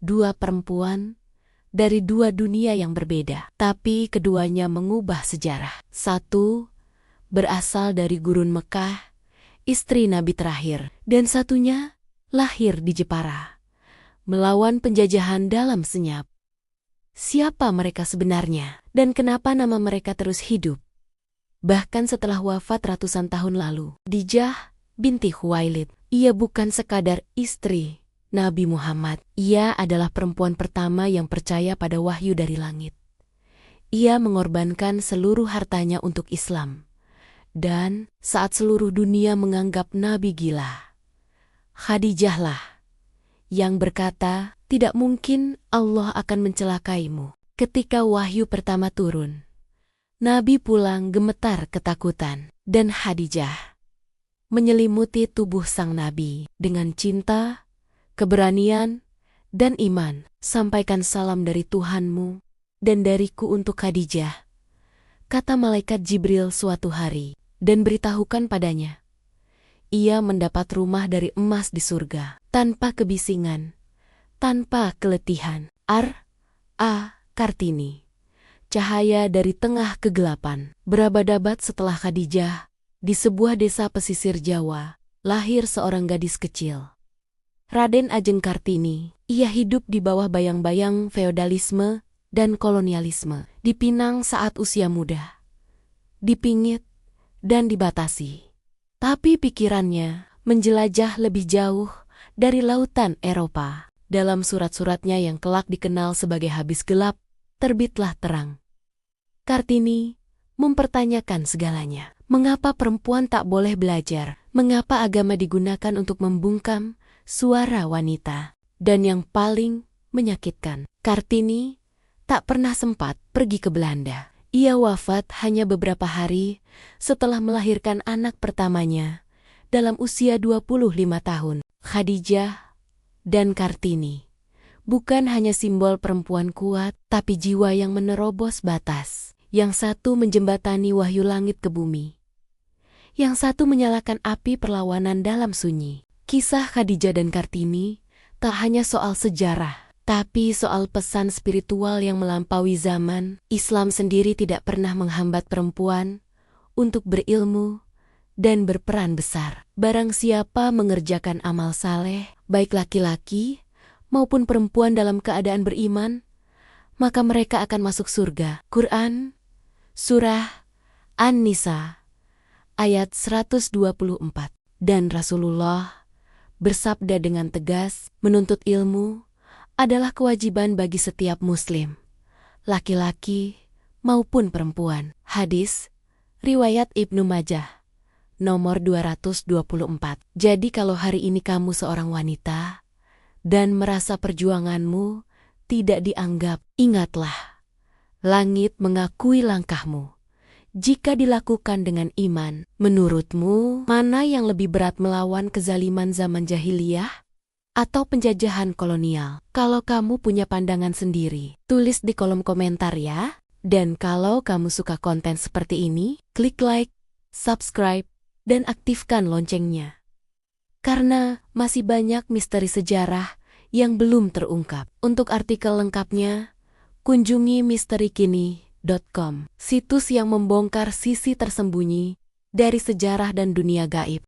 dua perempuan dari dua dunia yang berbeda, tapi keduanya mengubah sejarah. Satu berasal dari gurun Mekah, istri Nabi terakhir, dan satunya lahir di Jepara, melawan penjajahan dalam senyap. Siapa mereka sebenarnya, dan kenapa nama mereka terus hidup? Bahkan setelah wafat ratusan tahun lalu, Khadijah binti Khuwailid, ia bukan sekadar istri Nabi Muhammad. Ia adalah perempuan pertama yang percaya pada wahyu dari langit. Ia mengorbankan seluruh hartanya untuk Islam. Dan saat seluruh dunia menganggap Nabi gila, Khadijahlah yang berkata, "Tidak mungkin Allah akan mencelakaimu." Ketika wahyu pertama turun, Nabi pulang gemetar ketakutan, dan Khadijah menyelimuti tubuh sang Nabi dengan cinta, keberanian, dan iman. "Sampaikan salam dari Tuhanmu dan dariku untuk Khadijah," kata malaikat Jibril suatu hari, "dan beritahukan padanya, ia mendapat rumah dari emas di surga, tanpa kebisingan, tanpa keletihan." R.A. Kartini. Cahaya dari tengah kegelapan. Berabad-abad setelah Khadijah, di sebuah desa pesisir Jawa, lahir seorang gadis kecil, Raden Ajeng Kartini. Ia hidup di bawah bayang-bayang feodalisme dan kolonialisme, dipinang saat usia muda, dipingit, dan dibatasi. Tapi pikirannya menjelajah lebih jauh dari lautan Eropa. Dalam surat-suratnya yang kelak dikenal sebagai Habis Gelap, Terbitlah Terang, Kartini mempertanyakan segalanya. Mengapa perempuan tak boleh belajar? Mengapa agama digunakan untuk membungkam suara wanita? Dan yang paling menyakitkan, Kartini tak pernah sempat pergi ke Belanda. Ia wafat hanya beberapa hari setelah melahirkan anak pertamanya dalam usia 25 tahun. Khadijah dan Kartini bukan hanya simbol perempuan kuat, tapi jiwa yang menerobos batas. Yang satu menjembatani wahyu langit ke bumi, yang satu menyalakan api perlawanan dalam sunyi. Kisah Khadijah dan Kartini tak hanya soal sejarah, tapi soal pesan spiritual yang melampaui zaman. Islam sendiri tidak pernah menghambat perempuan untuk berilmu dan berperan besar. Barang siapa mengerjakan amal saleh, baik laki-laki maupun perempuan dalam keadaan beriman, maka mereka akan masuk surga. Quran, Surah An-Nisa, ayat 124. Dan Rasulullah bersabda dengan tegas, menuntut ilmu adalah kewajiban bagi setiap muslim, laki-laki maupun perempuan. Hadis, riwayat Ibnu Majah, nomor 224. Jadi kalau hari ini kamu seorang wanita dan merasa perjuanganmu tidak dianggap, ingatlah, langit mengakui langkahmu. Jika dilakukan dengan iman, menurutmu mana yang lebih berat, melawan kezaliman zaman jahiliyah atau penjajahan kolonial? Kalau kamu punya pandangan sendiri, tulis di kolom komentar ya. Dan kalau kamu suka konten seperti ini, klik like, subscribe, dan aktifkan loncengnya. Karena masih banyak misteri sejarah yang belum terungkap. Untuk artikel lengkapnya, kunjungi misterikini.com, situs yang membongkar sisi tersembunyi dari sejarah dan dunia gaib.